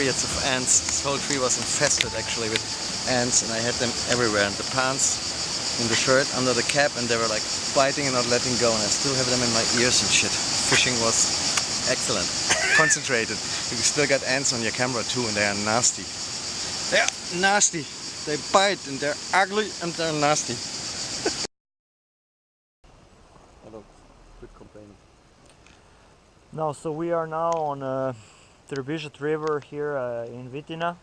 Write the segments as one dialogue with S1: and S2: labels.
S1: myriads of ants. This whole tree was infested actually with ants, and I had them everywhere, and the pants, in the shirt, under the cap, and they were like biting and not letting go, and I still have them in my ears and shit. Fishing was excellent. Concentrated. You still got ants on your camera too, and they are nasty. They are nasty. They bite and they're ugly and they're nasty. Hello. Quit complaining.
S2: No, so we are now on the River here in Vitina.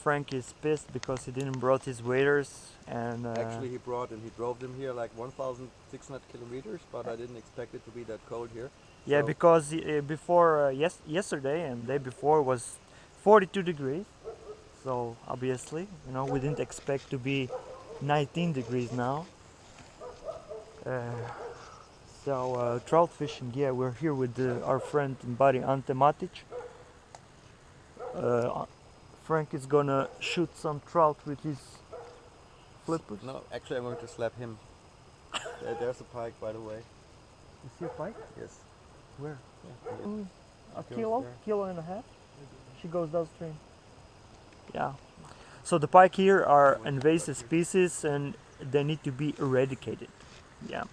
S2: Frank is pissed because he didn't brought his waders, and
S1: actually he brought and he drove them here like 1,600 kilometers, but I didn't expect it to be that cold here.
S2: Yeah, so because before yesterday and day before was 42 degrees, so obviously, you know, we didn't expect to be 19 degrees now. So trout fishing, yeah, we're here with our friend and buddy Ante Matic. Frank is gonna shoot some trout with his flippers.
S1: No, actually I'm going to slap him. There's a pike, by the way.
S2: You see a pike?
S1: Yes.
S2: Where?
S1: Yeah.
S2: A kilo and a half? She goes downstream. Yeah. So the pike here are invasive species and they need to be eradicated. Yeah.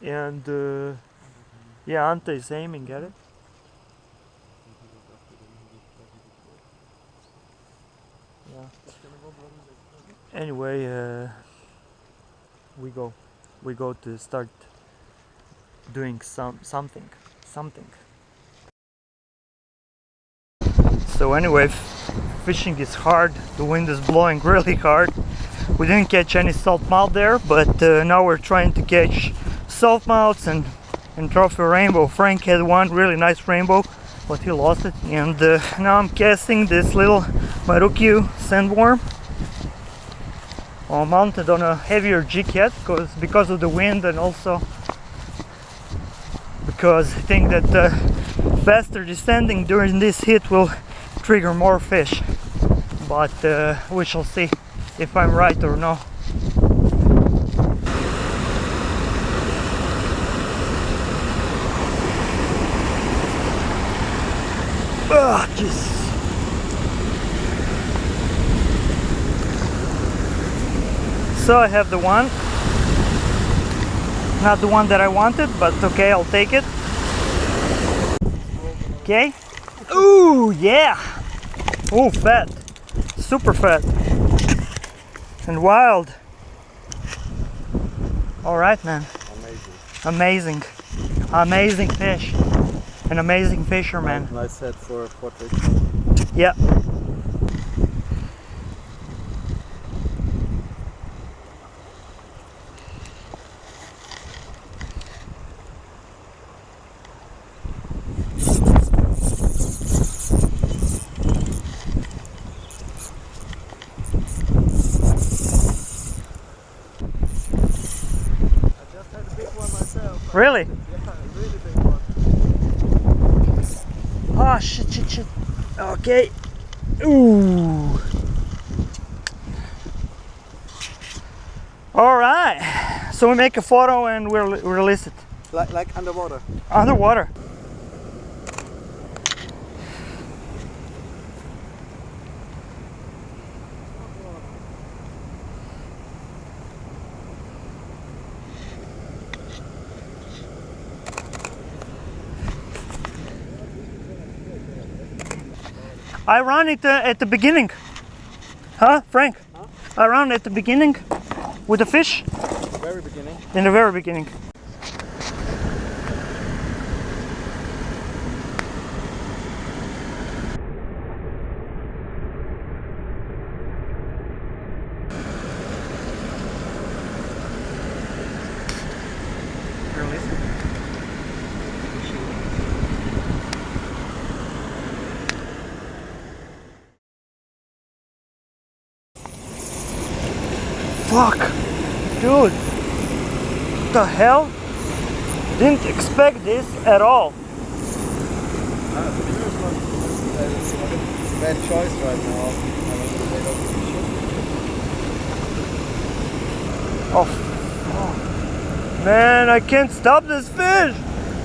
S2: And yeah, Ante is aiming at it. Yeah. Anyway, we go to start doing something. So anyway, fishing is hard. The wind is blowing really hard. We didn't catch any saltmouth there, but now we're trying to catch saltmouths and trophy rainbow. Frank had one really nice rainbow, but he lost it. And now I'm casting this little Marukyu sandworm. I'm mounted on a heavier jig head because of the wind, and also because I think that faster descending during this heat will trigger more fish. But we shall see if I'm right or no. Ah, Jesus. So I have the one. Not the one that I wanted, but okay, I'll take it. Okay. Ooh, yeah. Ooh, fat. Super fat. And wild. Alright, man. Amazing. Amazing fish. An amazing fisherman.
S1: Nice set for a portrait.
S2: Yeah. Really?
S1: Yeah, a really big one.
S2: Oh, shit. Okay. Ooh. Alright. So we make a photo and we'll release it.
S1: Like underwater?
S2: Underwater. I run it at the beginning. Huh, Frank? Huh? I run at the beginning with the fish.
S1: Very beginning?
S2: In the very beginning. Fuck, dude, what the hell? Didn't expect this at all.
S1: Bad choice right now.
S2: Oh, man, I can't stop this fish.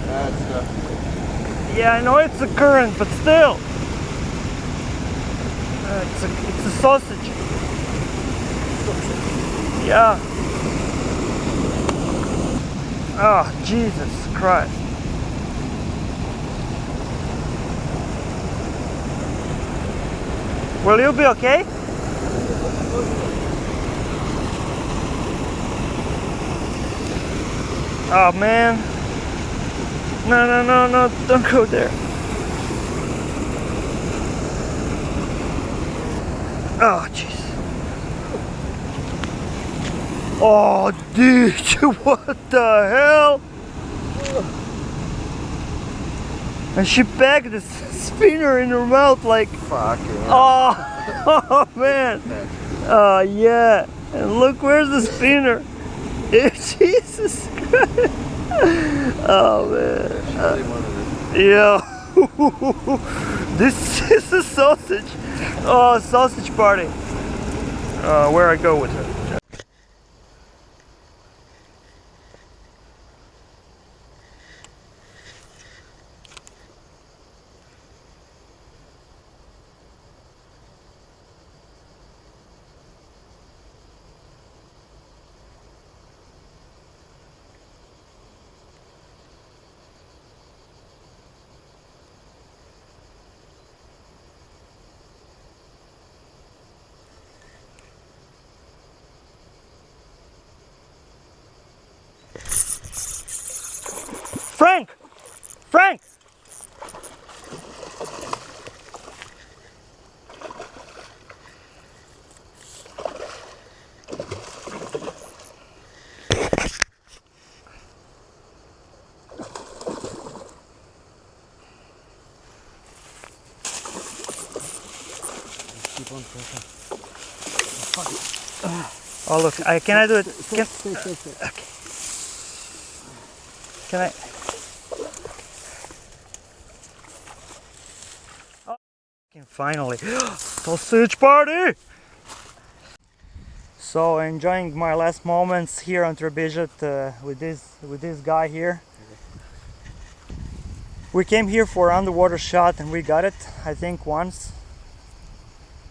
S1: That's
S2: Yeah, I know it's a current, but still. It's a sausage. Yeah. Oh, Jesus Christ. Will you be okay? Oh man. No, don't go there. Oh jeez. Oh dude, what the hell? And she packed this spinner in her mouth like
S1: Fucking
S2: oh, oh man. Oh yeah. And look, where's the spinner? Jesus Christ. Oh man. Yeah. This is a sausage. Oh, sausage party. Where I go with her. Frank! Frank!
S1: Keep on pressure.
S2: Oh look, can I do it?
S1: Stay.
S2: Okay. Can I? Oh, finally, sausage party! So enjoying my last moments here on Trebizhet with this guy here. We came here for underwater shot and we got it. I think once.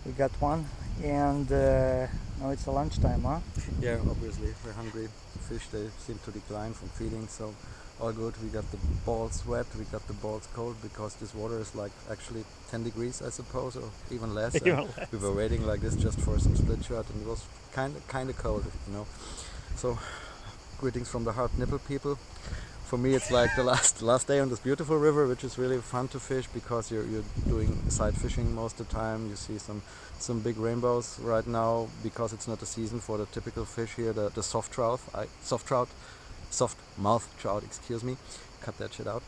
S2: We got one, and now it's a lunchtime, huh?
S1: Yeah, obviously we're hungry. Fish, they seem to decline from feeding, so all good. We got the balls wet, we got the balls cold because this water is like actually 10 degrees, I suppose, or even less. We were waiting like this just for some split shot, and it was kind of cold, you know. So greetings from the hard nipple people. For me, it's like the last day on this beautiful river, which is really fun to fish because you're doing side fishing most of the time. You see some big rainbows right now because it's not a season for the typical fish here, the soft mouth trout. Excuse me, cut that shit out.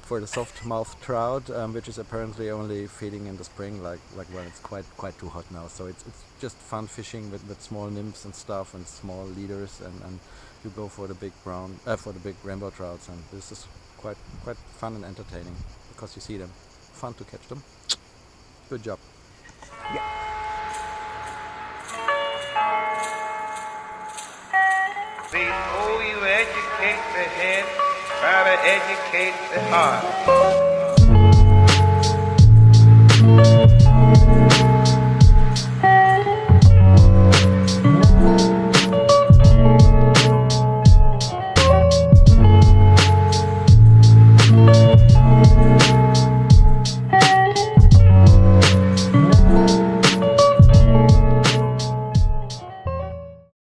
S1: For the soft mouth trout, which is apparently only feeding in the spring, like when it's quite too hot now. So it's just fun fishing with small nymphs and stuff and small leaders and you go for the big rainbow trouts, and this is quite fun and entertaining because you see them. Fun to catch them. Good job.
S2: Yeah.
S3: Before you educate the head, try to educate the heart.